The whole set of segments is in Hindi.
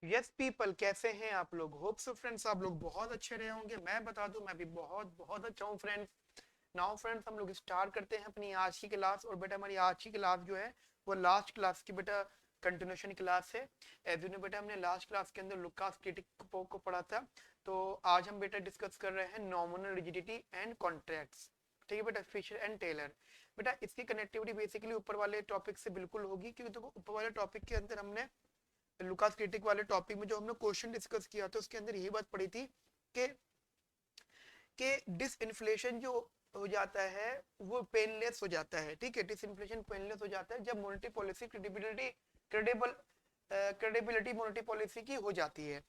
यस पीपल, कैसे हैं आप लोग? होप सो फ्रेंड्स आप लोग बहुत अच्छे रहे होंगे। मैं बता दूं, मैं भी बहुत बहुत अच्छा हूँ फ्रेंड्स। नाउ फ्रेंड्स, हम लोग स्टार्ट करते हैं अपनी आज की क्लास। और बेटा हमारी आज की क्लास जो है वो लास्ट क्लास की बेटा कंटिन्यूशन क्लास है। एज यू नो बेटा, हमने लास्ट क्लास के अंदर लुकास क्रिटिक को पढ़ा था। तो आज हम बेटा डिस्कस कर रहे हैं नॉमिनल रिजिडिटी एंड कॉन्ट्रैक्ट्स। ठीक है बेटा, फिशर एंड टेलर। बेटा इसकी कनेक्टिविटी बेसिकली ऊपर वाले टॉपिक से बिल्कुल होगी, क्योंकि देखो ऊपर वाले टॉपिक के अंदर हमने लुकास क्रिटिक वाले टॉपिक में जो हमने क्वेश्चन डिस्कस किया था उसके अंदर यही बात पड़ी थी कि डिसइंफ्लेशन जो हो जाता है वो पेनलेस हो जाता है। ठीक है, डिसइंफ्लेशन पेनलेस हो जाता है जब monetary policy credible credibility monetary policy की हो जाती है।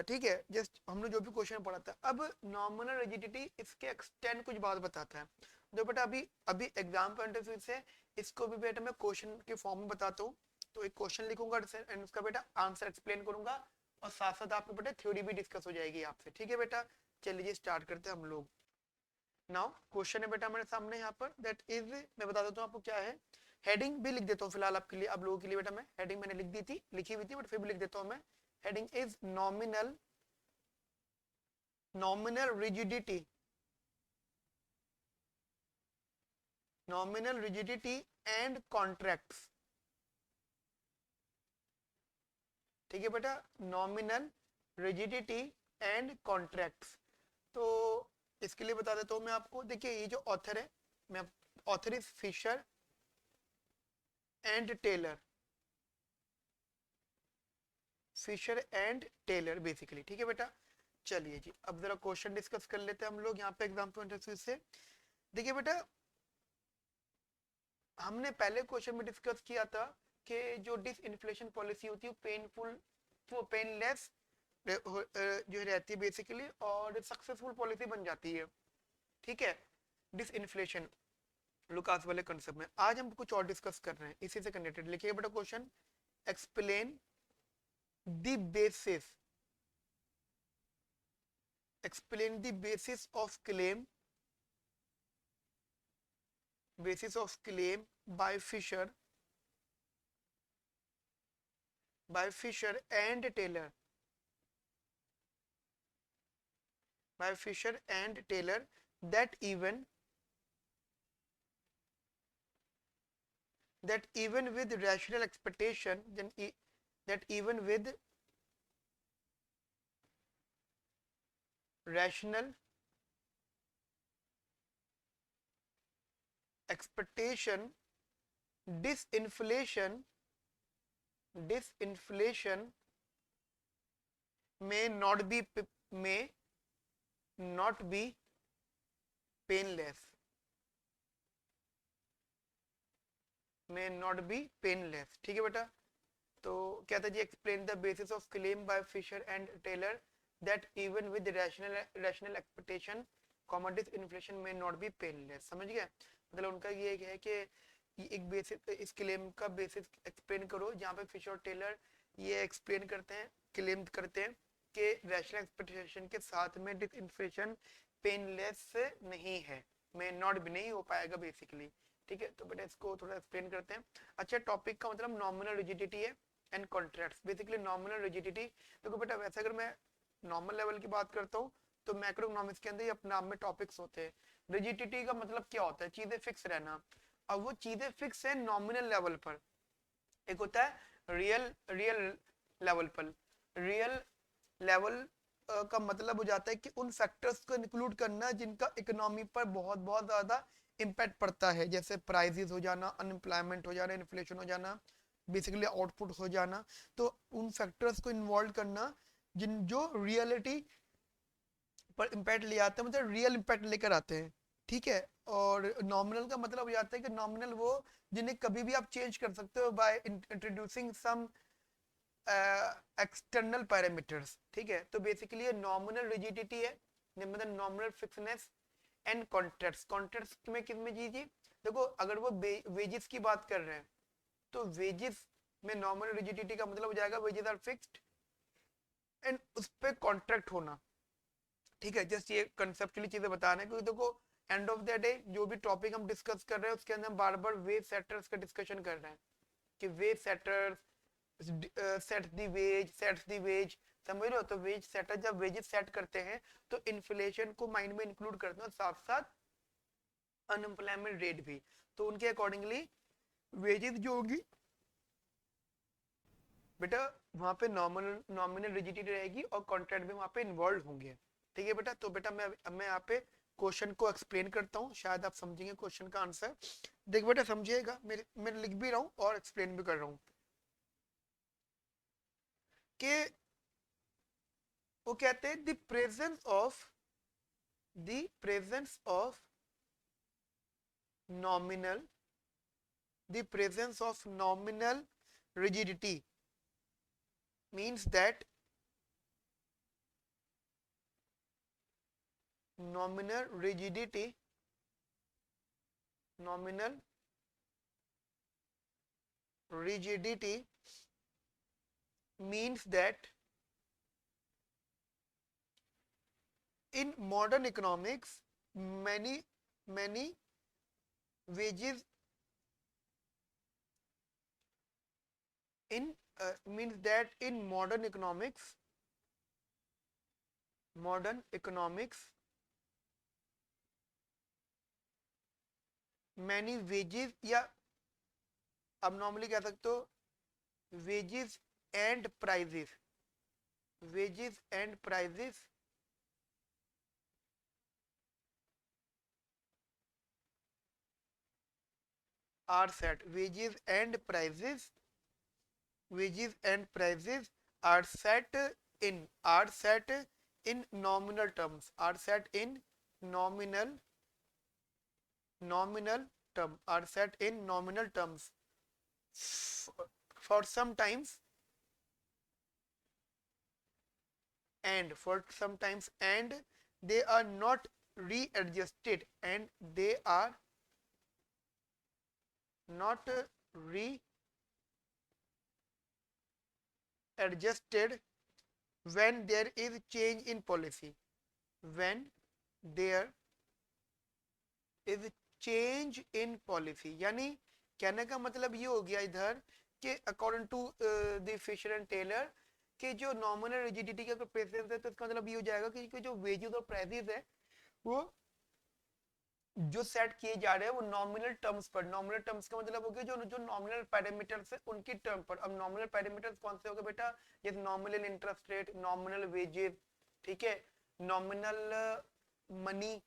ठीक है, जस्ट हमने जो भी क्वेश्चन पढ़ा था। अब नॉमिनल रिजिडिटी इसके एक्सटेंड कुछ बात बताता है। जो बेटा अभी अभी एग्जाम पॉइंट ऑफ व्यू से इसको भी बेटा मैं क्वेश्चन के फॉर्म में बताता हूँ। तो एक क्वेश्चन लिखूंगा एंड उसका बेटा आंसर एक्सप्लेन करूंगा, और साथ साथ आपको बेटा थ्योरी भी डिस्कस हो जाएगी आपसे। ठीक है बेटा, चलिए स्टार्ट करते हैं हम लोग। नाउ क्वेश्चन है बेटा हमारे सामने यहाँ पर, दैट इज, मैं बता देता हूँ आपको क्या है। हेडिंग भी लिख देता हूँ फिलहाल आपके लिए, आप लोगों के लिए बेटा। मैं हेडिंग मैंने लिख दी थी, लिखी हुई थी, बट फिर भी लिख देता हूँ मैं। Heading is nominal rigidity, nominal rigidity and contracts. ठीक है बेटा, नॉमिनल रिजिडिटी एंड कॉन्ट्रैक्ट्स। तो इसके लिए बता देता हूँ मैं आपको। देखिए ये जो ऑथर है, मैं author is Fischer and Taylor, Fischer and Taylor basically. ठीक है बेटा, चलिए जी अब जरा क्वेश्चन डिस्कस कर लेते हैं हम लोग यहाँ पे एग्जाम पॉइंट ऑफ व्यू से। देखिए बेटा, हमने पहले क्वेश्चन में डिस्कस किया था कि जो डिसइंफ्लेशन पॉलिसी होती है पेनफुल, वो पेनलेस जो रहती है बेसिकली, और सक्सेसफुल पॉलिसी बन जाती है। ठीक है, डिसइंफ्लेशन लुकास वाले कंसेप्ट में आज हम कुछ और डिस्कस कर रहे हैं इसी से कनेक्टेड। लिखिए बेटा question, explain the basis, explain the basis of claim by Fisher, and Taylor, by Fisher and Taylor, that even that even with rational expectation, that even with rational expectation, disinflation disinflation may not be may not be painless, may not be painless। ठीक है बेटा, तो क्या था जी, explain the basis of claim by Fisher and Taylor that even with rational expectation comma disinflation may not B painless. समझ गए? मतलब उनका ये है कि एक बेसिस, इस क्लेम का बेसिस एक्सप्लेन करो, जहाँ पे फिशर और टेलर ये एक्सप्लेन करते हैं, क्लेम करते हैं कि रैशनल एक्सपेक्टेशन के साथ में डिसइंफ्लेशन पेनलेस नहीं है, में नॉट भी नहीं हो पाएगा बेसिकली। ठीक है, तो बेटा इसको थोड़ा एक्सप्लेन करते हैं। अच्छा, टॉपिक का मतलब नॉमिनल रिजिडिटी है and contracts. Basically nominal rigidity, देखो बेटा वैसे अगर मैं नॉर्मल लेवल की बात करता हूँ तो मैक्रो इकोनॉमिक्स के अंदर ही अपने आप में टॉपिक्स होते हैं। रिजिडिटी का मतलब क्या होता है? चीजें फिक्स रहना। अब वो चीजें फिक्स है नॉमिनल लेवल पर, एक होता है रियल रियल लेवल पर। रियल लेवल का मतलब हो जाता है कि उन फैक्टर्स को इंक्लूड करना जिनका इकोनॉमी पर बहुत बहुत ज्यादा इम्पैक्ट पड़ता है, जैसे प्राइसेस हो जाना, अनएम्प्लॉयमेंट हो जाना, इन्फ्लेशन हो जाना, बेसिकली आउटपुट हो जाना। तो उन फैक्टर्स को इन्वॉल्व करना जिन जो रियलिटी पर इम्पैक्ट ले आते हैं, मतलब रियल इम्पैक्ट लेकर आते हैं। ठीक है, और नॉमिनल का मतलब हो जाता है कि नॉमिनल वो जिन्हें कभी भी आप चेंज कर सकते हो by introducing some external parameters. ठीक है, तो बेसिकली ये नॉमिनल रिजिडिटी है, मतलब nominal fixness and contracts. Contracts में किस में जी जी, देखो अगर वो वेजेस की बात कर रहे हैं तो वेजेस में नॉमिनल रिजिडिटी का मतलब हो जाएगा वेजेस आर फिक्स्ड एंड उस पे कॉन्ट्रैक्ट होना। ठीक है, जस्ट ये कंसेप्चुअली चीजें बता रहे हैं, क्योंकि देखो एंड ऑफ द डे जो भी टॉपिक हम डिस्कस कर रहे हैं उसके अंदर हम बार बार वेज सेटर्स का डिस्कशन कर रहे हैं कि wage setters set the wage, sets the wage, समझ रहे हो? तो वेज सेटर जब वेजेस सेट करते हैं तो इन्फ्लेशन को माइंड में इंक्लूड करते हैं, साथ साथ अनएम्प्लॉयमेंट रेट भी। तो उनके अकॉर्डिंगली वेजेस जो होगी बेटा वहां पे नॉमिनल रिजिडिटी रहेगी और कॉन्ट्रैक्ट भी वहां पे इन्वॉल्व होंगे। ठीक है बेटा, तो बेटा मैं यहाँ पे क्वेश्चन को एक्सप्लेन करता हूँ, शायद आप समझेंगे क्वेश्चन का आंसर। देख बेटा समझिएगा, मैं लिख भी रहा हूँ और एक्सप्लेन भी कर रहा हूँ कि वो कहते हैं the nominal presence of nominal rigidity means that nominal rigidity means that in modern economics many wages in means that in modern economics many wages, या अब नॉर्मली कह सकते हो wages and prices are set, wages and prices are set in nominal terms, are set in nominal terms for some times and they are not readjusted, and they are not readjusted when there is change in policy, when there is change in policy। यानी कहने का मतलब ये हो गया इधर कि according to the Fischer and Taylor कि जो नॉमिनल रिजिडिटी का प्रेफरेंस है, तो इसका मतलब ये हो जाएगा कि जो वेजेस और प्राइसेस है वो जो सेट किए जा रहे हैं वो नॉमिनल टर्म्स पर। नॉमिनल टर्म्स का मतलब हो गया जो नॉमिनल पैरामीटर्स है उनकी टर्म पर। अब नॉमिनल पैरामीटर्स कौन से हो गए बेटा? जैसे nominal interest rate, nominal wages, ठीक है, नॉमिनल मनी,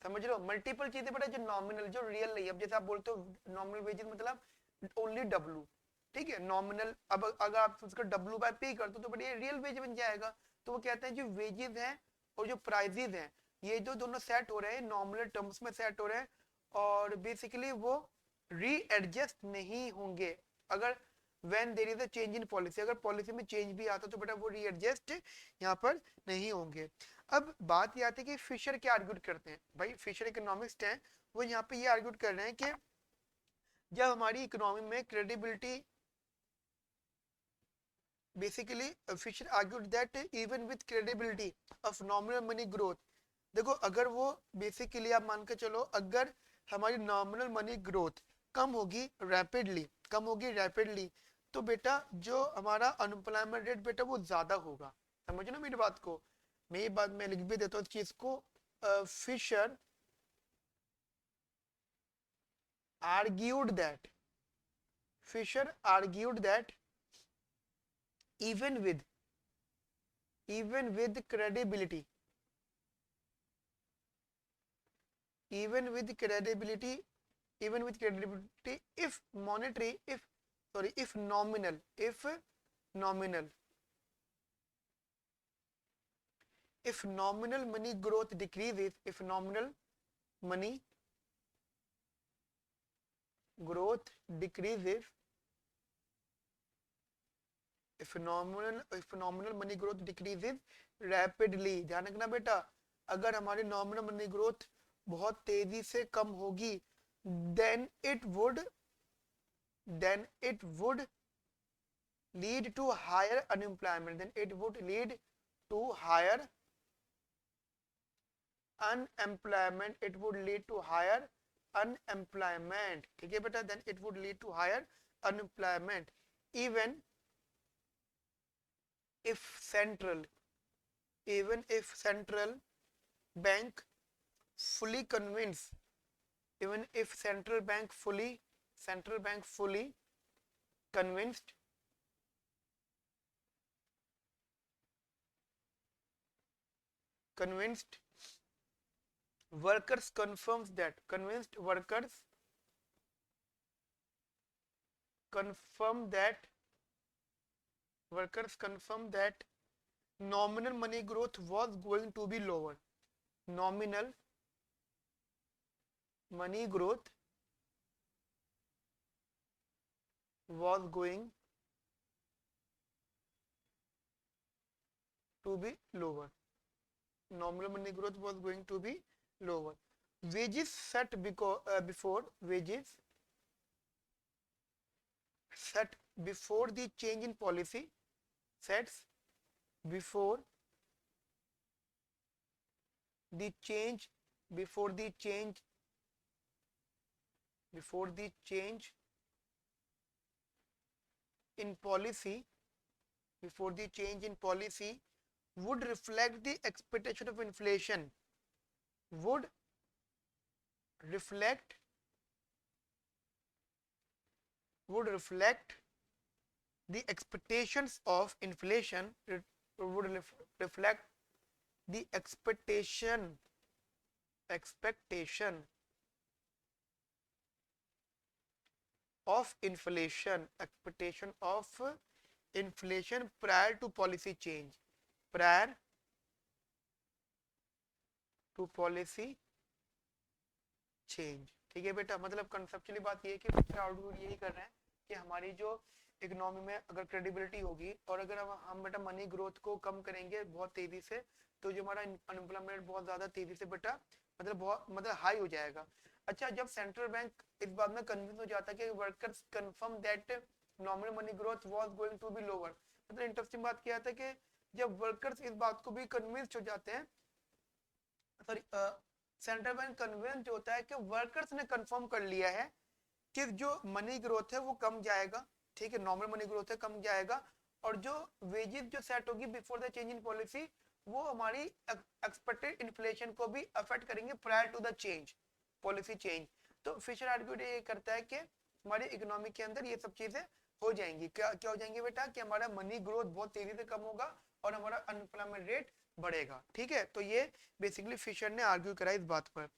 समझ लो मल्टीपल चीजें बेटा जो नॉमिनल, जो रियल नहीं है। अब जैसे आप बोलते हो नॉमिनल वेजेस मतलब ओनली डब्ल्यू, ठीक है, नॉमिनल। अब अगर आप उसका डब्ल्यू बाय पी कर दो तो बड़ी रियल वेज बन जाएगा। तो वो कहते हैं जो वेजेस हैं और जो प्राइजेस हैं ये जो दोनों सेट हो रहे हैं नॉमिनल टर्म्स में सेट हो रहे हैं, और बेसिकली वो रीएडजस्ट नहीं होंगे अगर when there is a change in policy. अगर पॉलिसी में चेंज भी आता तो बेटा वो रीएडजस्ट यहाँ पर नहीं होंगे। अब बात ये आती है कि फिशर क्या आर्ग्यूट करते हैं। भाई फिशर इकोनॉमिस्ट हैं, वो यहाँ पे ये आर्ग्यूट कर रहे हैं कि जब हमारी इकोनॉमी में credibility, basically Fisher argued that even with credibility of nominal money growth, देखो अगर वो बेसिकली आप मान के चलो अगर हमारी नॉमिनल मनी ग्रोथ कम होगी रैपिडली तो बेटा जो हमारा अनएम्प्लॉयमेंट रेट बेटा वो ज्यादा होगा। समझो ना मेरी बात को, मैं ये बात मैं लिख भी देता हूँ चीज को। Fischer argued that even with credibility if nominal money growth decreases, if nominal money growth decreases, if nominal money growth decreases rapidly, ध्यान रखना बेटा अगर हमारी nominal money growth बहुत तेजी से कम होगी then it would lead to higher unemployment, then it would lead to higher unemployment, ठीक है बेटा, then it would lead to higher unemployment even if central even if central bank fully convince even if central bank fully convinced convinced workers confirms that convinced workers confirm that confirm that nominal money growth was going to be lower. Nominal money growth was going to be lower. Nominal money growth was going to be lower. Wages set before wages set before the change in policy sets before the change before the change before the change in policy before the change in policy would reflect the expectation of inflation would reflect the expectations of inflation would reflect the expectation of inflation prior to policy change prior to policy change. ठीक है बेटा, मतलब कंसेप्चुअली बात ये है कि आउटपुट यही कर रहे हैं कि हमारी जो इकोनॉमी में अगर क्रेडिबिलिटी होगी और अगर हम बेटा मनी ग्रोथ को कम करेंगे बहुत तेजी से तो जो हमारा अनएम्प्लॉयमेंट बहुत ज्यादा तेजी से बेटा मतलब हाई हो जाएगा। अच्छा, जब सेंट्रल बैंक इस बात में कन्विंस हो जाता है कि workers confirm that nominal money growth was going to be lower, मतलब इंटरेस्टिंग बात क्या है कि जब वर्कर्स इस बात को भी कन्विंस हो जाते हैं, सॉरी सेंट्रल बैंक कन्विंस होता है कि वर्कर्स ने कंफर्म कर लिया है कि जो मनी ग्रोथ है वो कम जाएगा, ठीक है, नॉर्मल मनी ग्रोथ है कम जाएगा, और जो वेजेस जो सेट होगी before the change in policy वो हमारी एक्सपेक्टेड इन्फ्लेशन को भी अफेक्ट करेंगे prior to the change policy change. तो फिशर आर्ग्यूड ये करता है कि हमारी इकोनॉमी के अंदर ये सब चीजें हो जाएंगी। क्या क्या हो जाएंगी बेटा? कि हमारा मनी ग्रोथ बहुत तेजी से कम होगा और हमारा अनएम्प्लॉयमेंट रेट बढ़ेगा। ठीक है, तो ये बेसिकली फिशर ने आर्ग्यू करा इस बात पर।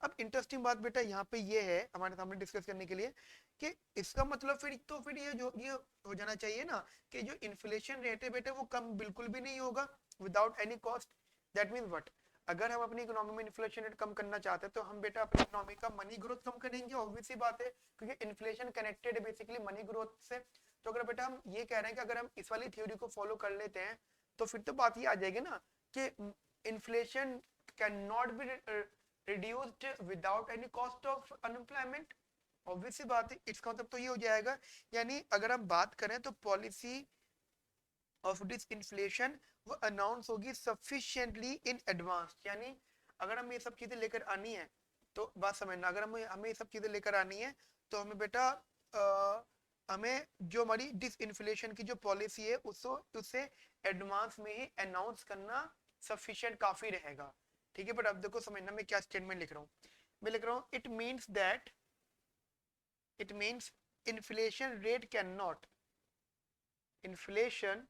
अब इंटरेस्टिंग बात बेटा यहाँ पे ये है हमारे सामने डिस्कस करने के लिए कि इसका मतलब फिर ये हो जाना चाहिए ना कि जो इन्फ्लेशन रेट है बेटा वो कम बिल्कुल भी नहीं होगा without any cost. That means what? अगर हम अपनी इकोनॉमी में इन्फ्लेशन रेट कम करना चाहते हैं तो हम बेटा अपनी इकोनॉमी का मनी ग्रोथ कम करेंगे, ऑब्वियस सी बात है, क्योंकि इन्फ्लेशन कनेक्टेड है बेसिकली मनी ग्रोथ से। तो अगर बेटा हम ये कह रहे हैं कि अगर हम इस वाली थ्योरी को फॉलो कर लेते हैं तो फिर तो बात ये आ जाएगी ना कि inflation can not be reduced without any cost of unemployment. Obvious सी बात है, इसका मतलब तो ये हो जाएगा, यानी अगर हम बात करें तो पॉलिसी ऑफ डिस इन्फ्लेशन वो अनाउंस होगी सफिशिएंटली इन एडवांस। यानी अगर हम ये सब चीजें लेकर आनी है तो बात समझना, अगर हमें ये सब चीजें लेकर आनी है तो हमें बेटा हमें जो हमारी डिस इन्फ्लेशन की जो पॉलिसी है उससे एडवांस में ही अनाउंस करना सफिशिएंट काफी रहेगा। ठीक है, बट अब देखो समझना मैं क्या स्टेटमेंट लिख रहा हूँ। मैं लिख रहा हूँ it means inflation rate can not inflation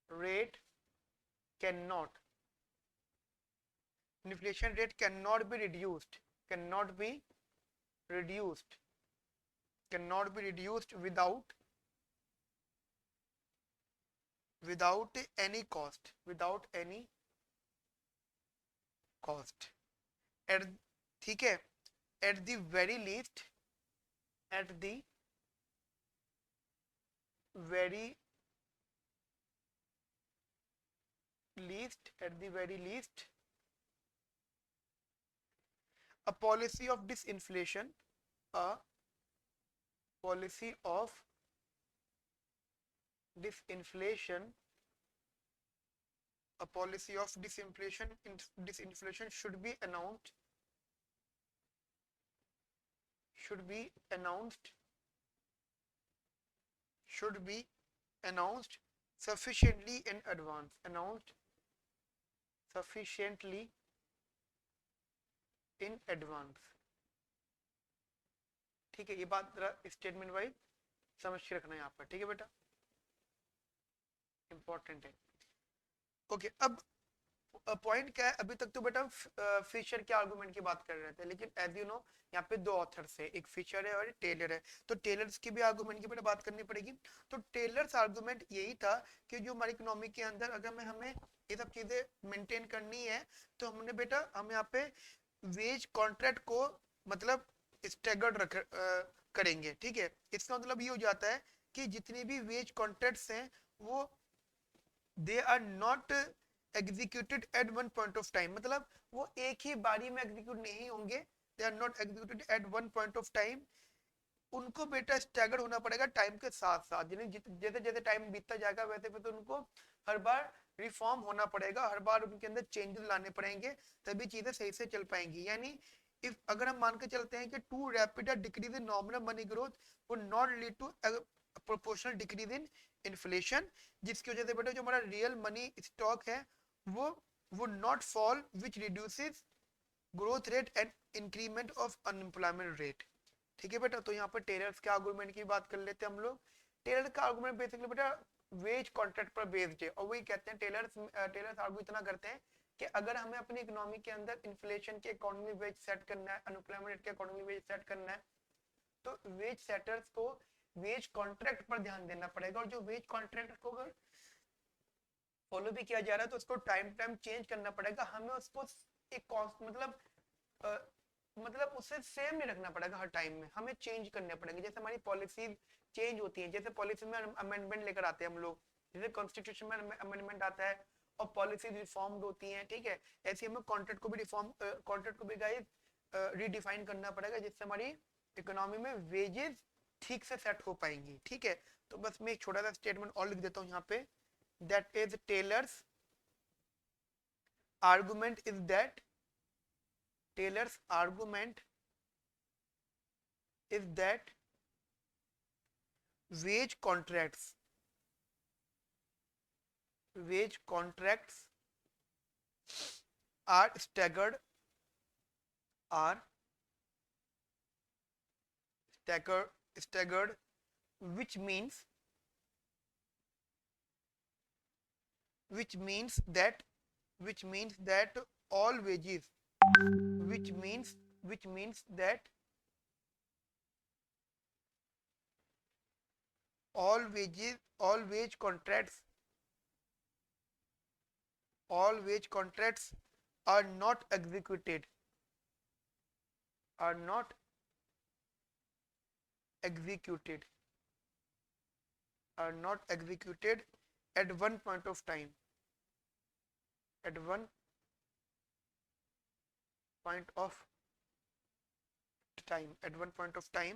rate cannot be reduced without any cost at, ठीक है, at the very least a policy of disinflation should be announced sufficiently in advance, announced sufficiently in advance। ठीक है, ये बात जरा स्टेटमेंट वाइज समझ के रखना है यहाँ पर, ठीक है बेटा, इंपॉर्टेंट है। ओके, अब पॉइंट क्या है, अभी तक तो बेटा फिशर के आर्गुमेंट की बात कर रहे थे, लेकिन एज यू नो यहाँ पे दो ऑथर्स है, एक फिशर है और एक टेलर है, तो टेलर्स की भी आर्गुमेंट की बेटा बात करनी पड़ेगी। तो टेलर्स आर्गुमेंट यही था कि जो हमारी इकोनॉमी के अंदर अगर मैं हमें ये सब चीजें मेंटेन करनी है, तो हमने बेटा हम यहाँ पे वेज कॉन्ट्रैक्ट को मतलब स्टैगर्ड करेंगे, ठीक है। इसका मतलब ये हो जाता है कि जितनी भी वेज कॉन्ट्रैक्ट्स हैं वो they are not executed at one point of time, मतलब वो एक ही बारी में एग्जीक्यूट नहीं होंगे, they are not executed at one point of time, उनको बेटा स्टैगर्ड होना पड़ेगा टाइम के साथ साथ, जैसे जैसे टाइम बीतता जाएगा वैसे वैसे उनको हर बार रिफॉर्म होना पड़ेगा, हर बार उनके अंदर चेंजेस लाने पड़ेंगे, तभी चीजें सही से चल पाएंगी। यानी इफ अगर हम मान के चलते हैं कि too rapid decrease in nominal money growth would not lead to proportional decrease in inflation, जिसकी वजह से बेटा जो हमारा रियल मनी स्टॉक है वो would not fall which reduces growth rate and increment of unemployment rate. ठीक है बेटा, तो यहाँ पर टेलर्स के आर्गुमेंट की बात कर लेते हैं हम लोग। टेलर का आर्गुमेंट बेसिकली बेटा वेज कॉन्ट्रैक्ट पर बेस्ड है, और वही कहते हैं टेलर्स आर्गू इतना करते हैं कि अगर हमें अपनी इकोनॉमी के अंदर इन्फ्लेशन के अकॉर्डिंगली वेज सेट करना है, अनएम्प्लॉयमेंट रेट के अकॉर्डिंगली वेज सेट करना है, तो वेज सेटर्स को वेज कॉन्ट्रैक्ट पर ध्यान देना पड़ेगा, और जो वेज कॉन्ट्रैक्ट को अगर फॉलो भी किया जा रहा है तो उसको टाइम टाइम चेंज करना पड़ेगा, हमें उसको एक कॉस्ट मतलब उससे सेम नहीं रखना पड़ेगा, हर टाइम में हमें चेंज करने पड़ेंगे, जैसे हमारी पॉलिसी चेंज होती है, जैसे पॉलिसी में अमेंडमेंट लेकर आते हैं हम लोग, जैसे कॉन्स्टिट्यूशन में अमेंडमेंट आता है और पॉलिसी रिफॉर्म्ड होती हैं, ठीक है, ऐसे हमें कॉन्ट्रैक्ट को भी गाइस रीडिफाइन करना पड़ेगा, जिससे हमारी इकोनॉमी में वेजेस ठीक से सेट हो पाएंगी, ठीक है। तो बस मैं एक छोटा सा स्टेटमेंट और लिख देता हूँ यहाँ पे, that is Taylor's argument is that Taylor's argument is that wage contracts are are staggered, which means that all wages which means that all wage contracts are not executed are not executed are not executed at one point of time at one point of time.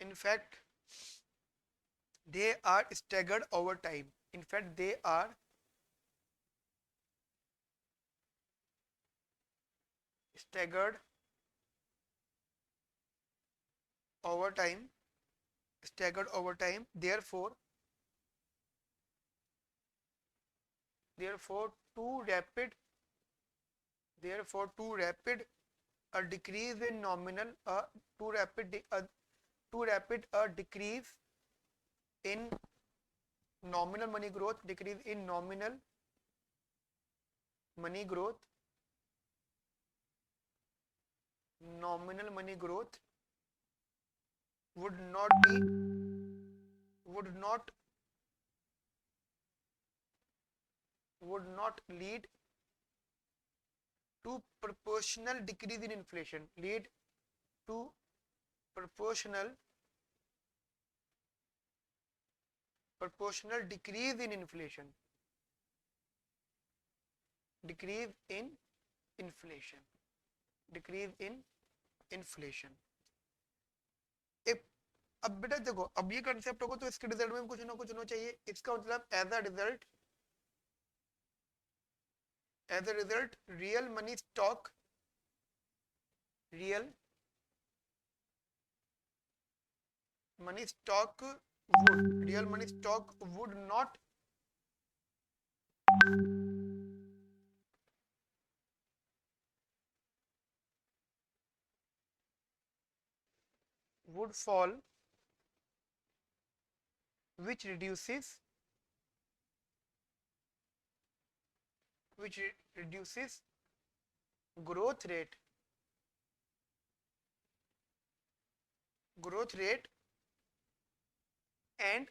In fact, they are staggered over time. In fact, they are staggered over time. Therefore, too rapid a decrease in nominal too rapid a decrease in nominal money growth would not lead to proportional decrease in inflation to proportional decrease in inflation एक अब बेटा देखो, अब ये कंसेप्ट होगा तो इसके रिजल्ट में कुछ ना कुछ होना चाहिए, इसका मतलब as a result real money stock would, real money stock would not would fall, which reduces growth rate and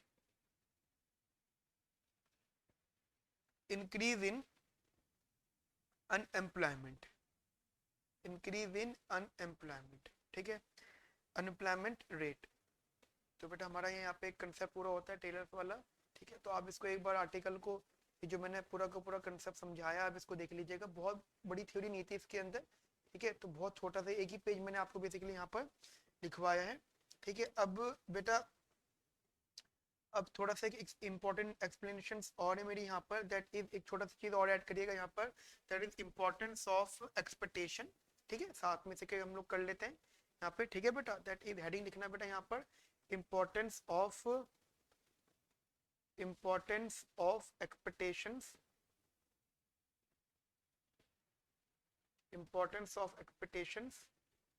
increase in unemployment, ठीक है, अनएम्प्लॉयमेंट रेट। तो बेटा हमारा यहाँ पे एक कंसेप्ट पूरा होता है टेलर्स वाला, ठीक है। तो आप इसको एक बार आर्टिकल को, ये जो मैंने पूरा का पूरा कंसेप्ट समझाया, आप इसको देख लीजिएगा, बहुत बड़ी थ्योरी नहीं थी इसके अंदर, ठीक है। तो बहुत छोटा सा एक ही पेज मैंने आपको बेसिकली यहाँ पर लिखवाया है, ठीक है। अब बेटा अब थोड़ा सा एक इंपॉर्टेंट एक्सप्लेनेशन और है मेरी यहाँ पर, दैट इज एक छोटा सा चीज और ऐड करिएगा यहाँ पर, that is importance of expectation, ठीक है। साथ में से के हम लोग कर लेते हैं यहाँ पे, ठीक है बेटा। दैट इज हेडिंग लिखना बेटा यहाँ पर, इंपॉर्टेंस ऑफ एक्सपेक्टेशंस,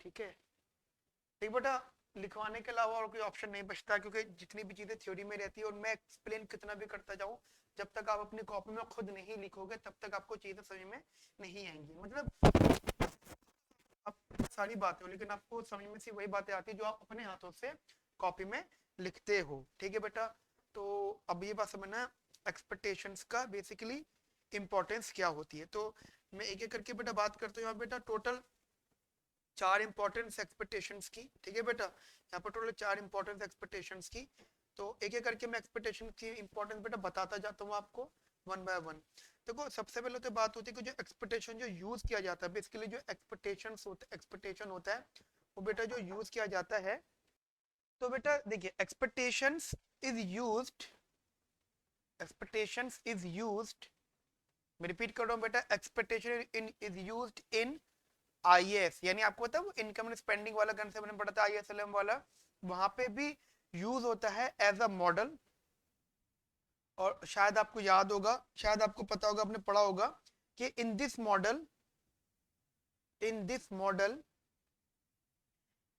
ठीक है। ठीक बेटा, लिखवाने के अलावा और कोई ऑप्शन नहीं बचता, क्योंकि जितनी भी चीजें थ्योरी में रहती है और मैं एक्सप्लेन कितना भी करता जाऊं, जब तक आप अपनी कॉपी में खुद नहीं लिखोगे तब तक आपको चीजें समझ में नहीं आएंगी। मतलब आप सारी बातें हो, लेकिन आपको समझ में से वही बातें आती है जो आप अपने हाथों से कॉपी में लिखते हो, ठीक है बेटा। तो अब ये बात समझना एक्सपेक्टेशंस का बेसिकली इंपॉर्टेंस क्या होती है। तो मैं एक एक करके बेटा बात करता हूँ बेटा। टोटल 4 इंपॉर्टेंस एक्सपेक्टेशंस की, ठीक है बेटा। यहाँ पर टोटल 4 इंपॉर्टेंस एक्सपेक्टेशंस की, तो एक एक करके मैं एक्सपेक्टेशन की इंपॉर्टेंस बेटा बताता जाता हूँ आपको वन बाय वन। देखो सबसे पहले तो बात होती है कि जो एक्सपेक्टेशन जो यूज किया जाता है, बेसिकली जो एक्सपेक्टेशन होता है वो बेटा जो यूज किया जाता है, तो बेटा देखिए एक्सपेक्टेशंस इज यूज्ड, मैं रिपीट कर रहा हूँ बेटा, expectation is used in IAS, यानी आपको पता है वो इनकम एंड स्पेंडिंग वाला कंसेप्ट मैंने पढ़ा था आईएसएलएम वाला, वहां पे भी यूज होता है एज अ मॉडल। और शायद आपको याद होगा, शायद आपको पता होगा, आपने पढ़ा होगा कि in this model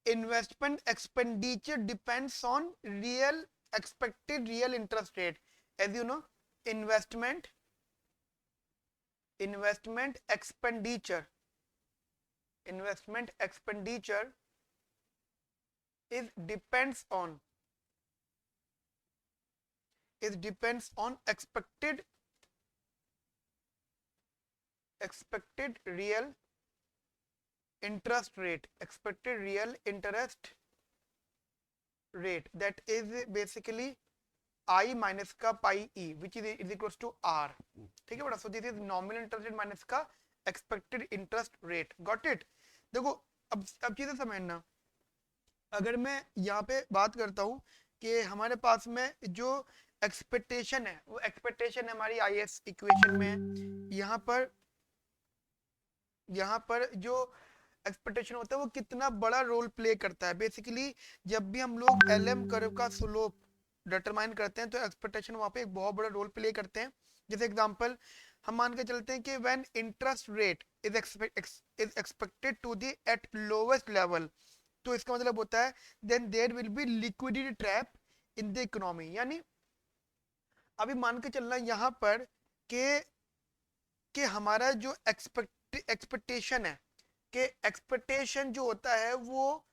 investment expenditure depends on expected real interest rate. As you know, investment expenditure is depends on expected real interest rate, that is basically I minus का पाई ई, which is equals to R, ठीक है बेटा। So this is nominal interest rate minus का expected interest rate, got it. देखो अब चीजें समझना, अगर मैं यहाँ पे बात करता हूँ कि हमारे पास में जो एक्सपेक्टेशन है, वो एक्सपेक्टेशन हमारी आईएएस इक्वेशन में है। यहाँ पर जो एक्सपेक्टेशन होता है वो कितना बड़ा रोल प्ले करता है। बेसिकली जब भी हम लोग एलएम कर्व का स्लोप डिटरमाइन करते हैं तो एक्सपेक्टेशन वहाँ पे एक बहुत बड़ा रोल प्ले करते हैं। जैसे एग्जांपल हम मान के चलते हैं कि when interest rate is expected to the at lowest level, तो इसका मतलब होता है then there will be liquidity trap in the economy. यानी अभी मान के चलना यहाँ पर कि हमारा जो एक्सपेक्टेशन है, कि एक्सपेक्टेशन जो होता है वो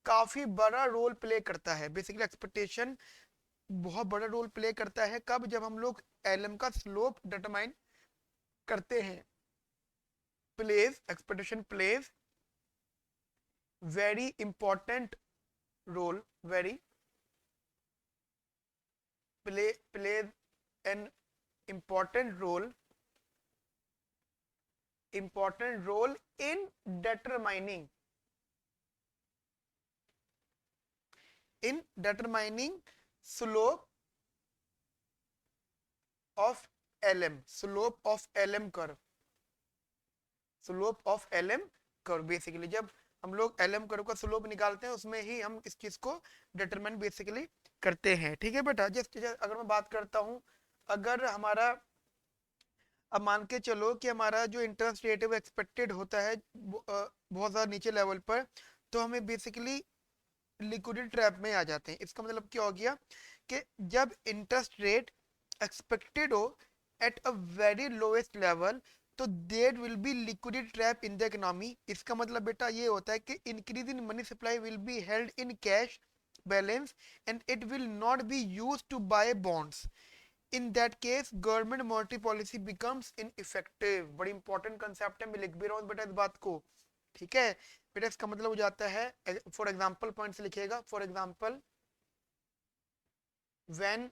काफी बड़ा रोल प्ले करता है। बेसिकली एक्सपेक्टेशन बहुत बड़ा रोल प्ले करता है कब, जब हम लोग एलएम का स्लोप डिटरमाइन करते हैं। Expectation plays very important role, plays an important role in determining slope of LM curve, basically जब हम लोग एल एम कर्व का स्लोप निकालते हैं, उसमें ही हम इस चीज को डिटरमाइन बेसिकली करते हैं। ठीक है बेटा, जिस अगर मैं बात करता हूँ, अगर हमारा, अब मान के चलो कि हमारा जो इंटरेस्ट रेट है वो एक्सपेक्टेड होता है बहुत ज़्यादा नीचे लेवल पर, तो हमें बेसिकली लिक्विडिटी ट्रैप में आ जाते हैं। इसका मतलब क्या हो गया कि जब इंटरेस्ट रेट एक्सपेक्टेड हो at a very lowest level, तो there will be liquidity trap in the economy. इसका मतलब बेटा ये होता है कि increase in money supply will be held in cash balance and it will not be use to buy bonds. In that case government monetary policy becomes ineffective. बड़ी इंपॉर्टेंट कंसेप्ट है, मैं लिख भी रहा हूँ बेटा इस बात को। ठीक है बेटा, इसका मतलब हो जाता है, फॉर एग्जाम्पल पॉइंट से लिखिएगा, for example when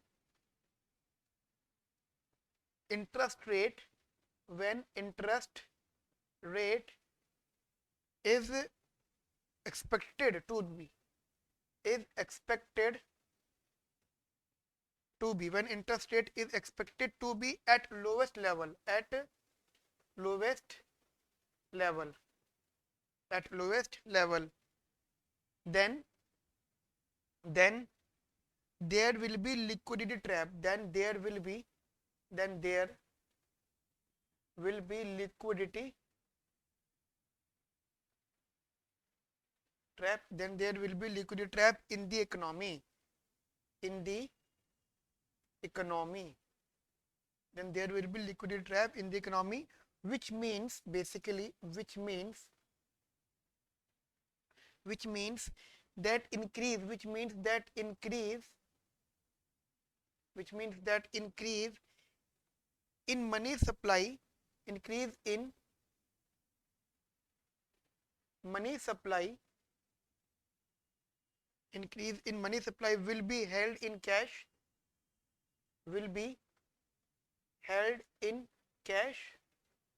interest rate, when interest rate is expected to be, is expected to be, when interest rate is expected to be at lowest level, at lowest level, at lowest level, then then there will be liquidity trap, then there will be, then there will be liquidity trap, then there will be liquidity trap in the economy, in the economy, then there will be liquidity trap in the economy, which means basically, which means that increase, which means that increase in money supply, increase in money supply, increase in money supply will be held in cash, will be held in cash,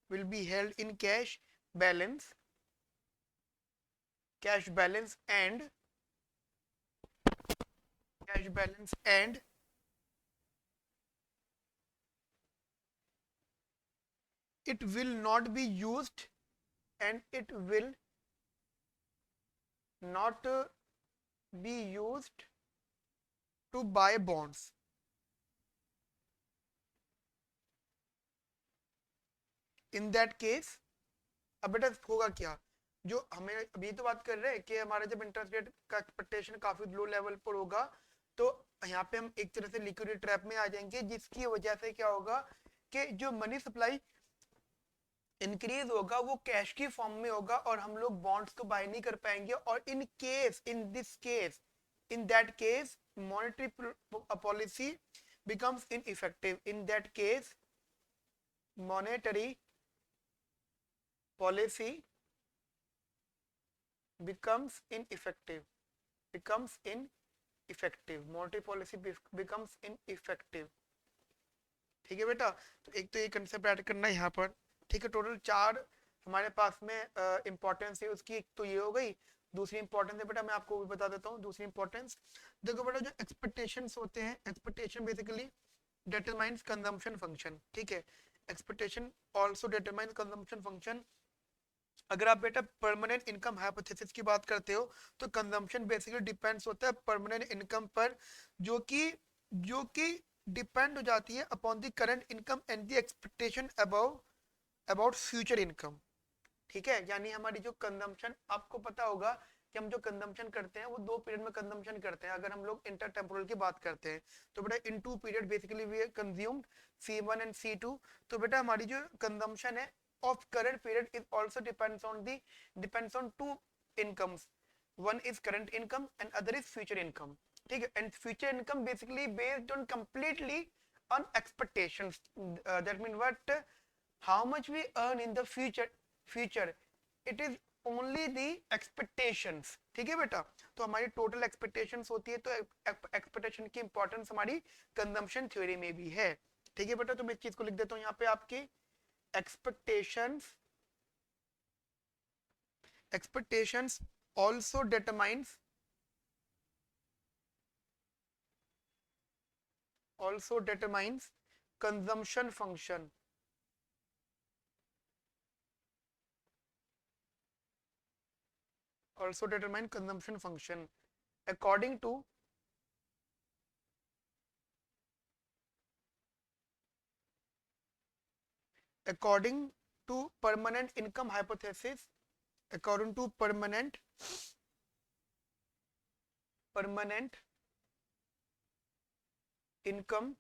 will be held in cash balance, cash balance and cash balance and it will not be used, and it will not be used to buy bonds. In that case, अब बेटा होगा क्या, जो हमें अभी तो बात कर रहे हैं कि हमारा जब इंटरेस्ट रेट का एक्सपेक्टेशन काफी लो लेवल पर होगा, तो यहाँ पे हम एक तरह से लिक्विडिटी ट्रैप में आ जाएंगे, जिसकी वजह से क्या होगा कि जो मनी सप्लाई इंक्रीज होगा वो कैश की फॉर्म में होगा और हम लोग बॉन्ड्स को बाय नहीं कर पाएंगे। और in case, in this case, in that case monetary policy becomes ineffective. In that case monetary policy becomes ineffective, becomes ineffective, monetary policy becomes ineffective। ठीक है बेटा, तो एक तो ये कंसेप्ट ऐड करना है यहाँ पर। ठीक है, टोटल 4 हमारे पास में इंपॉर्टेंस है उसकी। एक तो ये हो गई, दूसरी इंपॉर्टेंस है बेटा मैं आपको भी बता देता हूँ दूसरी इंपॉर्टेंस। देखो बेटा, जो एक्सपेक्टेशंस होते हैं, expectation basically determines consumption function। ठीक है, expectation also determines consumption function। अगर आप बेटा परमानेंट इनकम हाइपोथेसिस की बात करते हो, तो कंजम्पशन बेसिकली डिपेंड्स होता है परमानेंट इनकम पर, जो कि डिपेंड हो जाती है upon the current income and the expectation about future income. ठीक है, यानी हमारी जो कंजम्पशन, आपको पता होगा कि हम जो कंजम्पशन करते हैं वो 2 पीरियड में कंजम्पशन करते हैं। अगर हम लोग इंटर टेम्पोरल की बात करते हैं तो बेटा in 2 period basically we consumed C1 and C2। तो बेटा हमारी जो कंजम्पशन है of current period is also depends on 2 incomes, one is current income and other is future income। ठीक है, and future income basically based on completely on expectations, that means what, how much we earn in the future it is only the expectations। ठीक है बेटा, तो हमारी टोटल एक्सपेक्टेशंस होती है, तो एक्सपेक्टेशन की इंपॉर्टेंस हमारी कंजम्पशन थ्योरी में भी है। ठीक है बेटा, तो मैं इस चीज को लिख देता हूँ यहाँ पे आपकी expectations also determines consumption function। also determine consumption function according to permanent income hypothesis. According to permanent income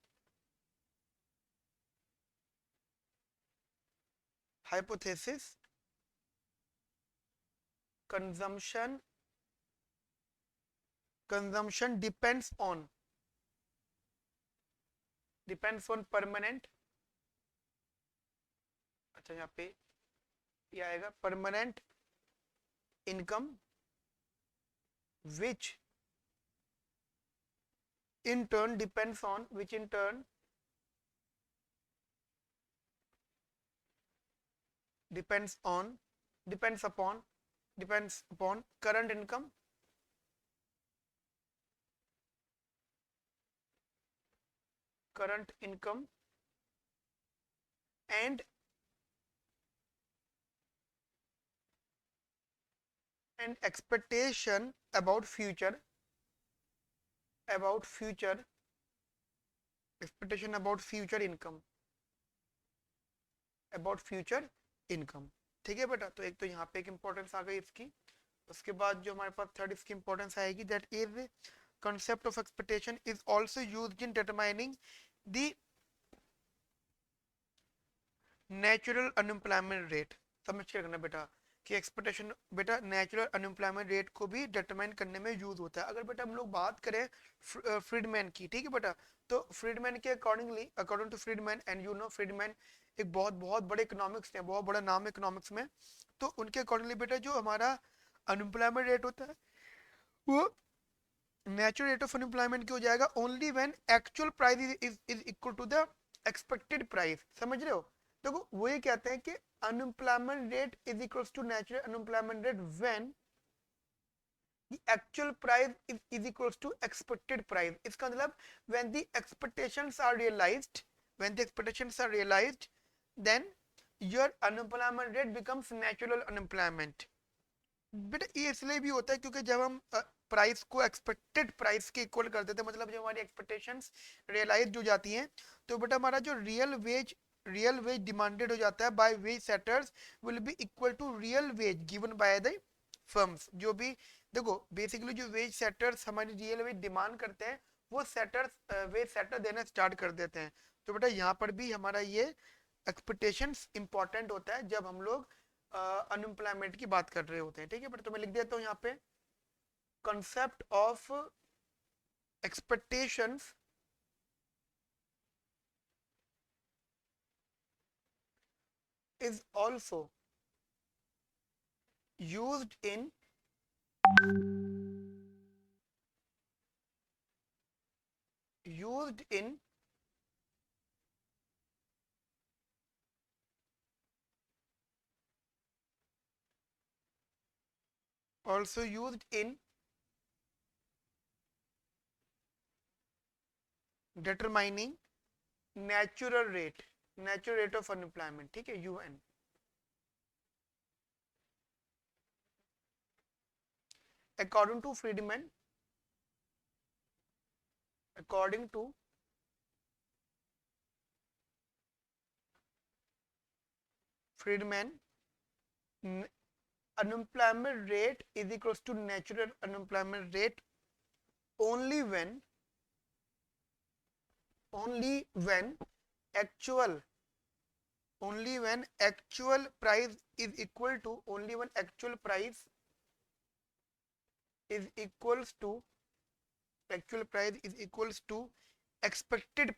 hypothesis, consumption depends on permanent, अच्छा यहाँ पे ये आएगा permanent income which in turn depends upon current income and expectation about future income, ठीक है बेटा। तो एक तो यहाँ पे एक इंपॉर्टेंस आ गई इसकी। उसके बाद जो हमारे पास थर्ड इसकी इंपॉर्टेंस आएगी, that is concept of expectation is also used in determining the natural unemployment rate। समझ के रखना बेटा कि एक्सपेक्टेशन बेटा नेचुरल अनएम्प्लॉयमेंट रेट को भी डिटरमाइन करने में यूज होता है। अगर बेटा हम लोग बात करें फ्रीडमैन की, ठीक है बेटा, तो फ्रीडमैन के according to Friedman, and you know Friedman एक बहुत बहुत बड़े इकोनॉमिक्स हैं, बहुत बड़ा नाम है इकोनॉमिक्स में। तो उनके अकॉर्डिंगली बेटा जो हमारा अनएम्प्लॉयमेंट रेट होता है वो नेचुरल रेट ऑफ अनएम्प्लॉयमेंट क्या हो जाएगा, only when actual price is equal to the expected price. समझ रहे हो? देखो वो ये कहते हैं कि unemployment rate is equals to natural unemployment rate when the actual price is equals to expected price। इसका मतलब when the expectations are realized, then your unemployment rate becomes natural unemployment। बेटा ये इसलिए भी होता है क्योंकि जब हम प्राइस को एक्सपेक्टेड प्राइस के इक्वल कर देते हैं, मतलब जब हमारी एक्सपेक्टेशंस रियलाइज हो जाती हैं, तो बेटा हमारा जो रियल वेज डिमांडेड हो जाता है by wage setters will be equal to real wage given by the firms. जो भी देखो बेसिकली जो वेज सेटर्स हमारी रियल वेज डिमांड करते हैं वो वेज सेटर देना स्टार्ट कर देते हैं। तो बेटा यहाँ पर भी हमारा ये एक्सपेक्टेशंस इंपॉर्टेंट होता है जब हम लोग अनएम्प्लॉयमेंट की बात कर रहे होते हैं, ठीक है बेटा। तो मैं लिख देता हूँ यहाँ पे concept of expectations is also used in determining natural rate of unemployment, ठीक है, UN। according to Friedman unemployment rate is equals to natural unemployment rate only when actual price is equal to expected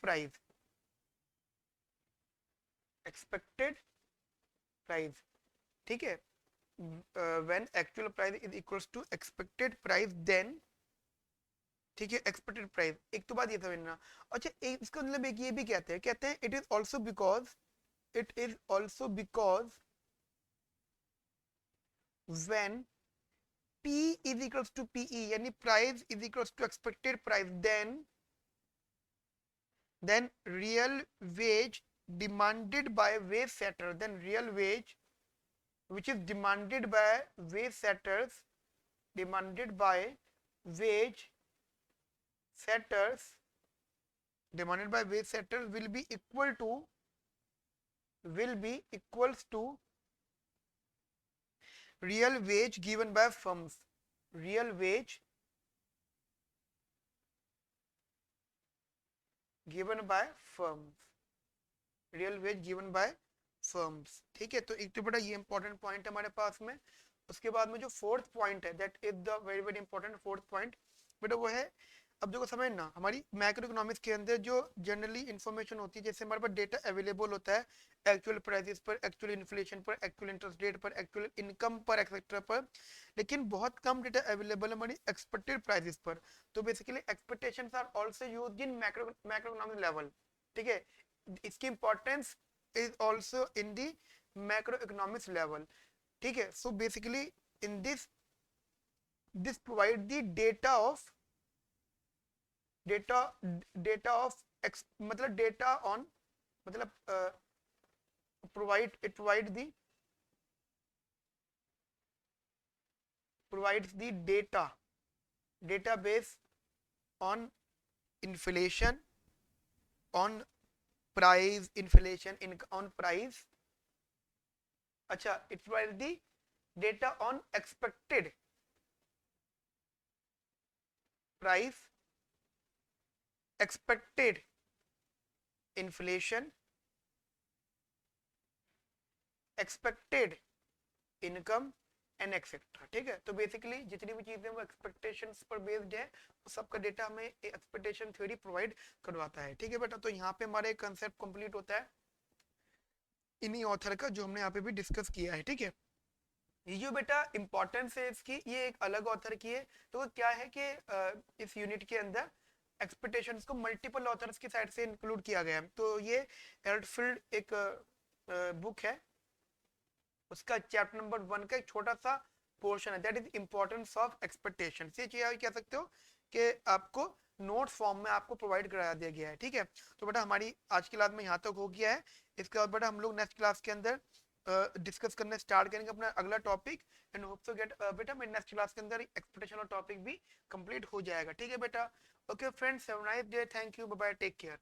price, ठीक है। when actual price is equals to expected price then, ठीक है, एक्सपेक्टेड प्राइस। एक तो बात ये समझना। अच्छा इसका मतलब एक ये भी कहते हैं it is also because when P is equals to PE यानी price is equals to expected price, then real wage demanded by wage setter, which is demanded by wage setters demanded by wage setters will be equals to real wage given by firms. Real wage given by firms. Real wage given bye firms. ठीक है, तो एक तो बेटा ये इंपॉर्टेंट पॉइंट है हमारे पास में। उसके बाद में जो फोर्थ पॉइंट है, that is the very very important fourth point बेटा, वो है, अब देखो समझना, हमारी मैक्रो इकोनॉमिक्स के अंदर जो जनरली इंफॉर्मेशन होती है, जैसे हमारे पास डेटा अवेलेबल होता है एक्चुअल प्राइसेस पर, एक्चुअल इन्फ्लेशन पर, एक्चुअल इंटरेस्ट रेट पर, एक्चुअल इनकम पर, एक्सेट्रा पर, लेकिन बहुत कम डेटा अवेलेबल है हमारी एक्सपेक्टेड प्राइसेस पर। तो basically expectations are also used in macro economic level. ठीक है, इसकी importance is also in the macro economics level. ठीक है, so basically in this provide the data of मतलब डेटा ऑन, मतलब provides the database on inflation, on price, on price. अच्छा, it provides the data on expected price, expected inflation, expected income and etcetera. ठीक है, तो बेसिकली जितनी भी चीजें वो एक्सपेक्टेशंस पर बेस्ड है, सबका डेटा हमें एक्सपेक्टेशन थ्योरी प्रोवाइड करवाता है। ठीक है बेटा, तो यहाँ पे हमारे कंसेप्ट कंप्लीट होता है इन्हीं ऑथर का जो हमने यहाँ पे भी डिस्कस किया है। ठीक है, ये जो बेटा इंपॉर्टेंस है इसकी, ये एक अलग ऑथर की है। तो क्या है कि इस यूनिट के अंदर एक्सपेक्टेशंस को मल्टीपल ऑथर्स की साइड से इंक्लूड किया गया है। तो ये एल्टफील्ड एक बुक है, उसका चैप्टर नंबर 1 का एक छोटा सा पोर्शन है, that is importance of expectation. ये चीज कह सकते हो कि आपको नोट फॉर्म में आपको प्रोवाइड करा दिया गया है। ठीक है, तो बेटा हमारी आज की क्लास में यहाँ तक हो गया है। इसके बाद बेटा हम लोग नेक्स्ट क्लास के अंदर डिस्कस करने स्टार्ट करेंगे अपना अगला topic, and hope to get बेटा मेरे नेक्स्ट क्लास के अंदर एक्सपेक्टेशन और टॉपिक भी कंप्लीट हो जाएगा। ठीक है बेटा, okay friends, have a nice day, thank you, bye bye, take care.